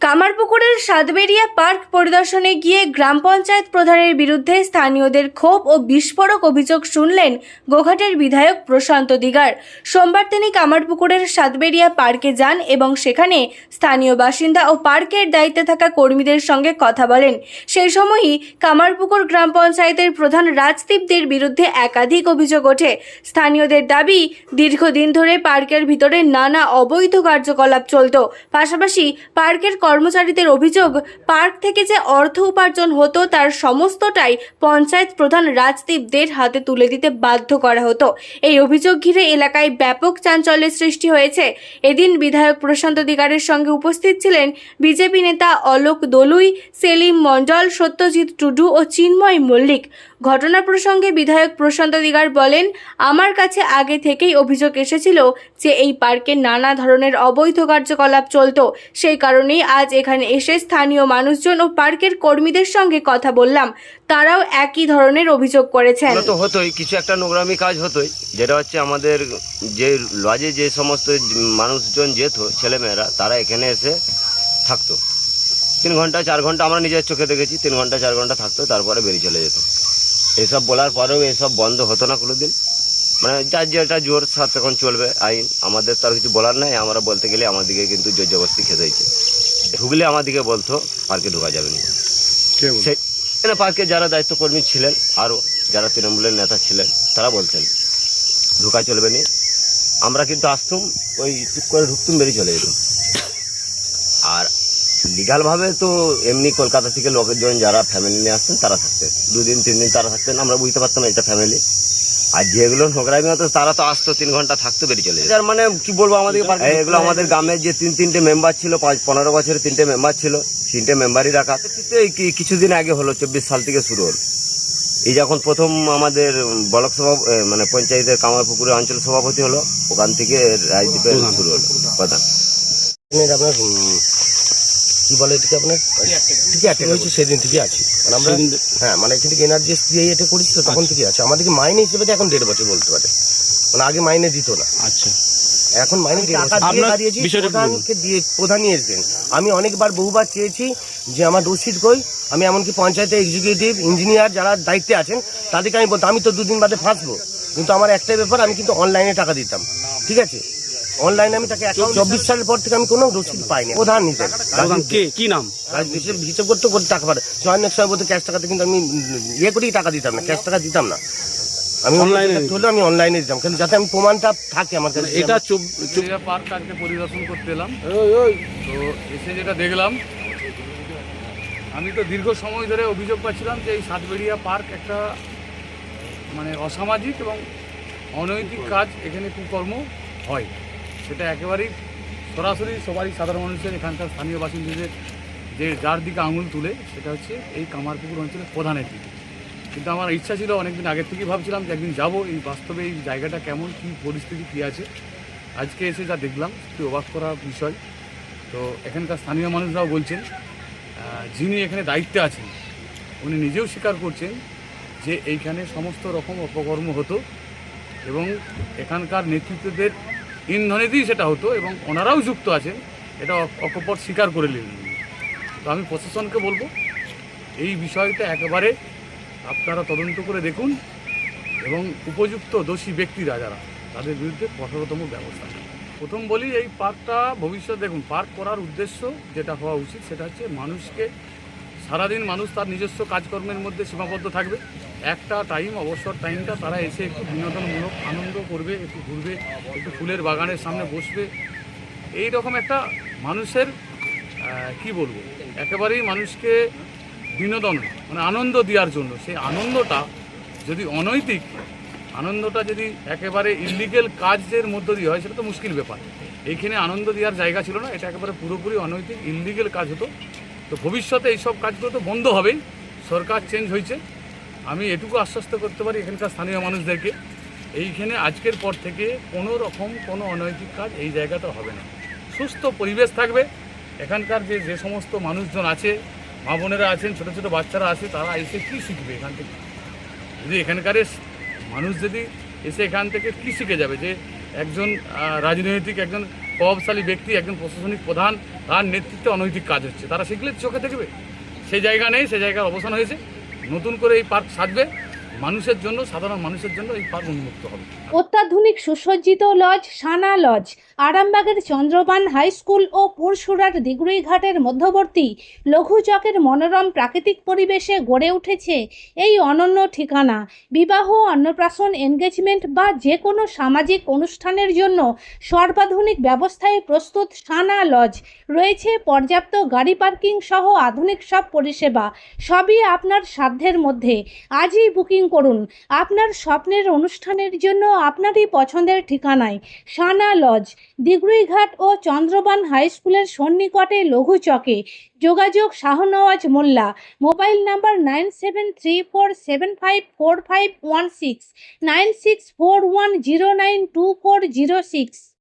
কামারপুকুরের Satberia park পরিদর্শনে গিয়ে গ্রাম পঞ্চায়েত প্রধানের বিরুদ্ধে স্থানীয়দের ক্ষোভ ও বিস্ফোরক অভিযোগ শুনলেন গোঘাটের বিধায়ক প্রশান্ত দিগার। সোমবার তিনি কামারপুকুরের সাতবেরিয়া পার্কে যান এবং সেখানে স্থানীয় বাসিন্দা ও পার্কের দায়িত্বে থাকা কর্মীদের সঙ্গে কথা বলেন। সেই সময়ই কামারপুকুর গ্রাম পঞ্চায়েতের প্রধান রাজদীপদের বিরুদ্ধে একাধিক অভিযোগ ওঠে। স্থানীয়দের দাবি, দীর্ঘদিন ধরে পার্কের ভিতরে নানা অবৈধ কার্যকলাপ চলত। পাশাপাশি পার্কের কর্মচারীদের অভিযোগ, পার্ক থেকে যে অর্থ উপার্জন হতো তার সমস্তটাই পঞ্চায়েত প্রধান রাজদীপদের হাতে তুলে দিতে বাধ্য করা হতো। এই অভিযোগ ঘিরে এলাকায় ব্যাপক চাঞ্চল্যের সৃষ্টি হয়েছে। এদিন বিধায়ক প্রশান্ত দিগারের সঙ্গে উপস্থিত ছিলেন বিজেপি নেতা অলোক দলুই, সেলিম মণ্ডল, সত্যজিৎ টুডু ও চিন্ময় মল্লিক। ঘটনা প্রসঙ্গে বিধায়ক প্রশান্ত দিগার বলেন, আমার কাছে আগে থেকেই অভিযোগ এসেছিল যে এই পার্কে নানা ধরনের অবৈধ কার্যকলাপ চলত। সেই কারণেই আজ এখানে এসে স্থানীয় মানুষজন ও পার্কের কর্মীদের সঙ্গে কথা বললাম। তারাও একই ধরনের অভিযোগ করেছেন। তো হতোই, কিছু একটা নোংরামি কাজ হতোই, যেটা হচ্ছে আমাদের যে লজে যে সমস্ত মানুষজন যেত, ছেলেমেয়েরা, তারা এখানে এসে থাকতো 3 ঘন্টা 4 ঘন্টা, আমরা নিজের চোখে দেখেছি 3 ঘন্টা 4 ঘন্টা থাকতো, তারপরে বেরিয়ে চলে যেত। এইসব বলার পরেও এসব বন্ধ হতো না কোনোদিন। মানে যার যেটা জোর সাথে এখন চলবে আইন, আমাদের তো আর কিছু বলার নাই। আমরা বলতে গেলে আমাদেরকে কিন্তু জোর জবরদস্তি খেতে হয়েছে। ঢুকলে আমাদেরকে বলতো পার্কে ঢোকা যাবে না। সেই পার্কে যারা দায়িত্ব কর্মী ছিলেন, আরও যারা তৃণমূলের নেতা ছিলেন, তারা বলতেন ঢোকা চলবে না। আমরা কিন্তু আসতুম, ওই চুপ করে ঢুকতুম, বেরিয়ে চলে যেতাম। আর লিগালভাবে তো এমনি কলকাতা থেকে লোকজন যারা ফ্যামিলি নিয়ে আসতেন তারা থাকতেন, 2 দিন 3 দিন তারা থাকতেন। আমরা বুঝতে পারতাম না এটা ফ্যামিলি। আর যেগুলো নোংরামি হতো তারা তো আসতো, 3 ঘন্টা থাকতো, বেরিয়ে চলে যেত। যার মানে কি বলবো, আমাদের এগুলো আমাদের গ্রামের যে 3-3টে মেম্বার ছিল, 15 বছরের 3টে মেম্বার ছিল, 3টে মেম্বারই রাখা। কিছুদিন আগে হলো, 24 সাল থেকে শুরু হলো। এই যখন প্রথম আমাদের ব্লক সভা মানে পঞ্চায়েতের কামারপুকুরে অঞ্চল সভাপতি হলো, ওখান থেকে রাজদীপের শুরু হলো প্রধান। আপনার কি বলে এটাকে, আপনার টিকে হয়েছে সেদিন থেকে আছি। মানে আমরা মানে এখান থেকে এনার্জি দিয়ে এটা করেছি, তো তখন থেকে আছে। আমাদেরকে মাইনে হিসেবে এখন 1.5 বছর বলতে পারে। মানে আগে মাইনে দিত না। আচ্ছা, এখন মাইনে প্রধানকে দিয়ে প্রধান নিয়ে এসবেন। আমি অনেকবার বহুবার চেয়েছি যে আমার রসিদ কই। আমি এমনকি পঞ্চায়েতের এক্সিকিউটিভ ইঞ্জিনিয়ার যারা দায়িত্বে আছেন তাদেরকে আমি বলতাম আমি তো 2 দিন বাদে ফাঁসবো, কিন্তু আমার একটাই ব্যাপার, আমি কিন্তু অনলাইনে টাকা দিতাম। ঠিক আছে, অনলাইনে আমি তাকে 24 সালের পর থেকে আমি কোনো রসিদ পাইনি। প্রধান নিতেন, কি নাম হিসেব করতে টাকা পারে। অনেক সময় বলতে ক্যাশ টাকাতে কিন্তু আমি ইয়ে করেই টাকা দিতাম না, ক্যাশ টাকা দিতাম না। আমি অনলাইনে হলে আমি অনলাইনে দিতাম, কিন্তু যাতে আমি প্রমাণটা থাকে আমার কাছে। এটা পার্ক আজকে পরিদর্শন করতে এলাম। তো এসে যেটা দেখলাম, আমি তো দীর্ঘ সময় ধরে অভিযোগ পাচ্ছিলাম যে এই সাতবেরিয়া পার্ক একটা মানে অসামাজিক এবং অনৈতিক কাজ, এখানে কুকর্ম হয়। সেটা একেবারেই সরাসরি সবারই সাধারণ মানুষের, এখানকার স্থানীয় বাসিন্দাদের যে যার দিকে আঙুল তুলে, সেটা হচ্ছে এই কামারপুকুর অঞ্চলের প্রধানের দিকে। কিন্তু আমার ইচ্ছা ছিল, অনেকদিন আগের থেকেই ভাবছিলাম যে একদিন যাবো, এই বাস্তবে এই জায়গাটা কেমন, কী পরিস্থিতি, কী আছে। আজকে এসে যা দেখলাম, একটু অবাক করা বিষয়। তো এখানকার স্থানীয় মানুষরাও বলছেন, যিনি এখানে দায়িত্বে আছেন উনি নিজেও স্বীকার করছেন যে এইখানে সমস্ত রকম অপকর্ম হতো এবং এখানকার নেতৃত্বদের ইন্ধনেতেই সেটা হতো এবং ওনারাও যুক্ত আছেন, এটা অকপট স্বীকার করে নিলেন। তো আমি প্রশাসনকে বলবো, এই বিষয়টা একেবারে আপনারা তদন্ত করে দেখুন এবং উপযুক্ত দোষী ব্যক্তিরা যারা, তাদের বিরুদ্ধে কঠোরতম ব্যবস্থা নেন। প্রথম বলি, এই পার্কটা ভবিষ্যৎ দেখুন, পার্ক করার উদ্দেশ্য যেটা হওয়া উচিত সেটা হচ্ছে মানুষকে, সারাদিন মানুষ তার নিজস্ব কাজকর্মের মধ্যে সীমাবদ্ধ থাকবে। একটা টাইম, অবসর টাইমটা তারা এসে একটু বিনোদনমূলক আনন্দ করবে, একটু ঘুরবে, একটু ফুলের বাগানের সামনে বসবে। এই রকম একটা মানুষের কি বলবো, একেবারেই মানুষকে বিনোদন মানে আনন্দ দেওয়ার জন্য, সেই আনন্দটা যদি অনৈতিক, আনন্দটা যদি একেবারে ইলিগেল কাজের মধ্য দিয়ে হয়, সেটা তো মুশকিল ব্যাপার। এইখানে আনন্দ দেওয়ার জায়গা ছিল না, এটা একেবারে পুরোপুরি অনৈতিক ইলিগেল কাজ হতো। তো ভবিষ্যতে এইসব কাজগুলো তো বন্ধ হবেই, সরকার চেঞ্জ হয়েছে। আমি এটুকু আশ্বস্ত করতে পারি এখানকার স্থানীয় মানুষদেরকে, এইখানে আজকের পর থেকে কোনো রকম কোনো অনৈতিক কাজ এই জায়গাতে হবে না। সুস্থ পরিবেশ থাকবে। এখানকার যে সমস্ত মানুষজন আছে, মা বোনেরা আছেন, ছোটো ছোটো বাচ্চারা আছে, তারা এসে কী শিখবে এখান থেকে? যদি এখানকার মানুষ যদি এসে এখান থেকে কী শিখে যাবে যে একজন রাজনৈতিক, একজন প্রভাবশালী ব্যক্তি, একজন প্রশাসনিক প্রধান তার নেতৃত্বে অনৈতিক কাজ হচ্ছে, তারা শিখলে চোখে দেখবে। সেই জায়গা নেই, সেই জায়গার অবসান হয়েছে। নতুন করে এই পার্ক সাজবে, মানুষের জন্য, সাধারণ মানুষের জন্য এই পার্ক উন্মুক্ত হবে। অত্যাধুনিক সুসজ্জিত লজ সানা লজ আরামবাগের চন্দ্রবান হাই স্কুল ও পুরসুরার দিগুড়িঘাটের মধ্যবর্তী লঘু চকের মনোরম প্রাকৃতিক পরিবেশে গড়ে উঠেছে এই অনন্য ঠিকানা। বিবাহ, অন্নপ্রাশন, এনগেজমেন্ট বা যে কোনো সামাজিক অনুষ্ঠানের জন্য সর্বাধুনিক ব্যবস্থায় প্রস্তুত সানা লজ। রয়েছে পর্যাপ্ত গাড়ি পার্কিং সহ আধুনিক সব পরিষেবা, সবই আপনার সাধ্যের মধ্যে। আজই বুকিং করুন আপনার স্বপ্নের অনুষ্ঠানের জন্য আপনারই পছন্দের ঠিকানায়। সানা লজ, দিগুড়িঘাট ও চন্দ্রবান হাই স্কুলের সন্নিকটে লঘু চকে। যোগাযোগ শাহনওয়াজ মোল্লা, মোবাইল নাম্বার 9734754516, 9641092406।